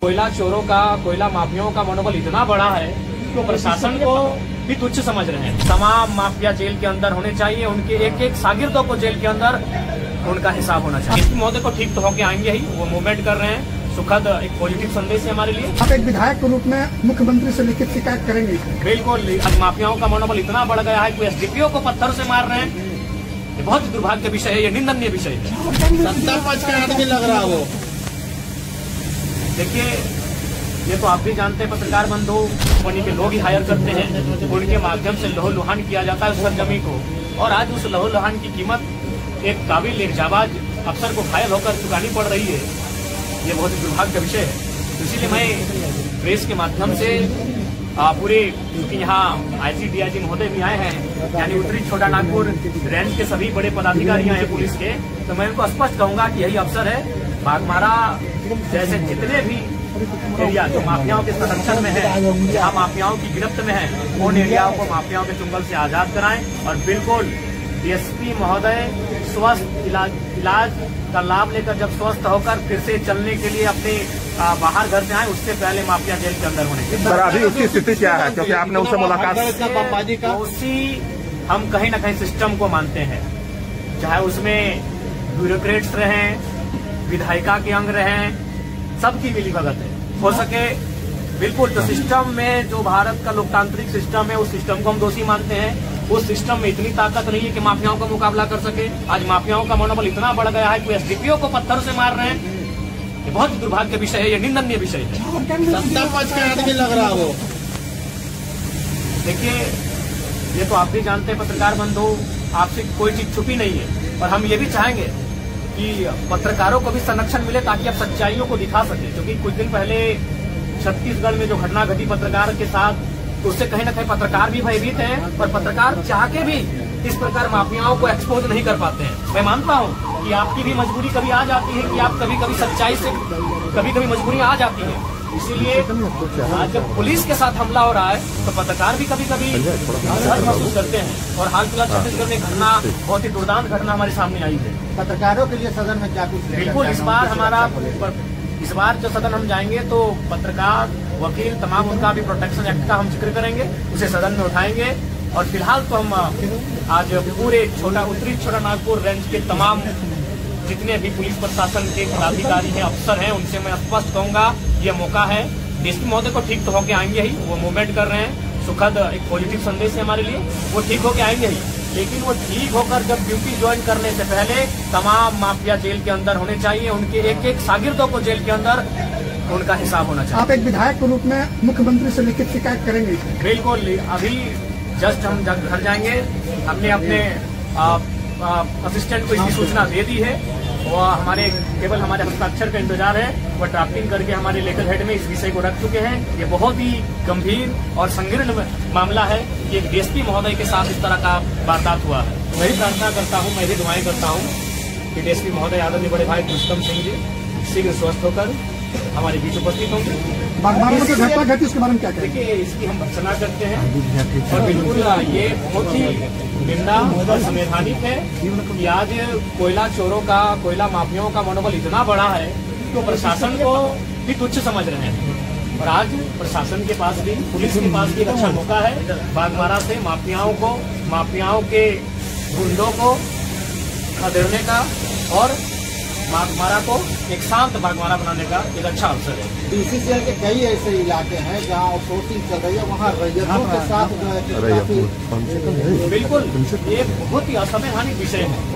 कोयला चोरों का, कोयला माफियाओं का मनोबल इतना बड़ा है तो प्रशासन को भी तुच्छ समझ रहे हैं। तमाम माफिया जेल के अंदर होने चाहिए, उनके एक एक शागिर्दों को जेल के अंदर उनका हिसाब होना चाहिए। इस मौके को ठीक तो होके आएंगे ही, वो मूवमेंट कर रहे हैं। सुखद एक पॉजिटिव संदेश है हमारे लिए। आप एक विधायक के रूप में मुख्यमंत्री से लिखित शिकायत करेंगे? बिल्कुल। आज माफियाओं का मनोबल इतना बढ़ गया है कि एसडीपीओ को पत्थर से मार रहे हैं। ये बहुत ही दुर्भाग्य विषय है, ये निंदनीय विषय है। सत्ता पक्ष का आदमी लग रहा वो। देखिए, ये तो आप भी जानते हैं, पत्रकार बंधु कंपनी के लोग ही हायर करते हैं, उनके माध्यम से लहू लुहान किया जाता है उस सरजमी को। और आज उस लहू लुहान की कीमत एक काबिल, एक जाबाज अफसर को घायल होकर चुकानी पड़ रही है। ये बहुत ही दुर्भाग्य विषय है। इसीलिए मैं प्रेस के माध्यम से पूरे, क्योंकि यहाँ आईजी महोदय भी आए हैं, यानी उत्तरी छोटा नागपुर रेंज के सभी बड़े पदाधिकारी आए हैं पुलिस के, तो मैं उनको स्पष्ट कहूंगा कि यही अवसर है। बाघमारा जैसे जितने भी एरिया जो माफियाओं के संरक्षण में है, जहाँ माफियाओं की गिरफ्त में है, उन एरियाओं को माफियाओं के चुंगल से आजाद कराएं। और बिल्कुल डीएसपी महोदय स्वस्थ इलाज का लाभ लेकर जब स्वस्थ होकर फिर से चलने के लिए अपने बाहर घर से आए, उससे पहले माफिया जेल के अंदर होने के। सर, अभी उसकी स्थिति क्या है? क्योंकि आपने उससे मुलाकात उसी हम कहीं न कहीं सिस्टम को मानते हैं, चाहे उसमें ब्यूरोक्रेट्स रहें, विधायिका के अंग रहें, सबकी मिली भगत है। हो सके बिल्कुल तो सिस्टम में जो भारत का लोकतांत्रिक सिस्टम है, उस सिस्टम को हम दोषी मानते हैं। उस सिस्टम में इतनी ताकत नहीं है कि माफियाओं का मुकाबला कर सके। आज माफियाओं का मनोबल इतना बढ़ गया है कि एसडीपीओ को पत्थर से मार रहे हैं। ये बहुत ही दुर्भाग्य विषय है, ये निंदनीय विषय है। सत्ता पक्ष का आदमी लग रहा वो। देखिए, ये तो आप भी जानते हैं, पत्रकार बंधु, आपसे कोई चीज छुपी नहीं है। और हम ये भी चाहेंगे कि पत्रकारों को भी संरक्षण मिले ताकि आप सच्चाइयों को दिखा सके। क्योंकि कुछ दिन पहले छत्तीसगढ़ में जो घटना घटी पत्रकार के साथ, तो उससे कहीं न कहीं पत्रकार भी भयभीत हैं और पत्रकार चाह के भी इस प्रकार माफियाओं को एक्सपोज नहीं कर पाते हैं। मैं मानता हूं कि आपकी भी मजबूरी कभी आ जाती है कि आप कभी कभी सच्चाई से कभी मजबूरी आ जाती है। इसीलिए आज जब पुलिस के साथ हमला हो रहा है तो पत्रकार भी कभी कभी असहज महसूस करते हैं। और हाल फिलहाल छत्तीसगढ़ में घटना बहुत ही दुर्दांत घटना हमारे सामने आई है। पत्रकारों के लिए सदन में क्या कुछ? बिल्कुल, इस बार जो सदन हम जाएंगे तो पत्रकार, वकील, तमाम उनका भी प्रोटेक्शन एक्ट का हम जिक्र करेंगे, उसे सदन में उठाएंगे। और फिलहाल तो हम आज पूरे उत्तरी छोटा नागपुर रेंज के तमाम जितने भी पुलिस प्रशासन के पदाधिकारी हैं, अफसर हैं, उनसे मैं स्पष्ट कहूंगा ये मौका है। डीएसपी महोदय को ठीक तो होके आएंगे ही, वो मूवमेंट कर रहे हैं। सुखद एक पॉजिटिव संदेश है हमारे लिए, वो ठीक होके आएंगे ही। लेकिन वो ठीक होकर जब ड्यूटी ज्वाइन करने से पहले तमाम माफिया जेल के अंदर होने चाहिए, उनके एक एक शागिर्दों को जेल के अंदर उनका हिसाब होना चाहिए। आप एक विधायक के रूप में मुख्यमंत्री से लिखित शिकायत करेंगे? बिल्कुल। अभी जस्ट हम घर जाएंगे, हमने अपने असिस्टेंट को इसकी सूचना दे दी है। वो केवल हमारे हस्ताक्षर का इंतजार है। वो ड्राफ्टिंग करके हमारे लेटर हेड में इस विषय को रख चुके हैं। ये बहुत ही गंभीर और संकीर्ण मामला है कि एक डीएसपी महोदय के साथ इस तरह का वारदात हुआ है। मैं भी प्रार्थना करता हूँ, मैं भी दुआएं करता हूँ कि डीएसपी महोदय आदरणीय बड़े भाई रुस्तम सिंह जी शीघ्र स्वस्थ होकर हमारे बीच उपस्थित होंगे। बाघमारा में जो घटना घटी उसके बारे में क्या कहेंगे? देखिए, इसकी हम भर्त्सना करते हैं और बिल्कुल ये बहुत ही निंदा और संवैधानिक है कि आज कोयला चोरों का, कोयला माफियाओं का मनोबल इतना बड़ा है तो प्रशासन को भी तुच्छ समझ रहे हैं। और आज प्रशासन के पास भी, पुलिस के पास भी एक अच्छा मौका है बाघमारा से माफियाओं के गुंडों को खदेड़ने का और बाघमारा को एक शांत बाघमारा बनाने का एक अच्छा अवसर है। बीसीसीएल के कई ऐसे इलाके हैं जहां आउटसोर्सिंग चल रही है, वहां रैयतों के साथ जो है बिल्कुल ये बहुत ही असंवैधानिक विषय है।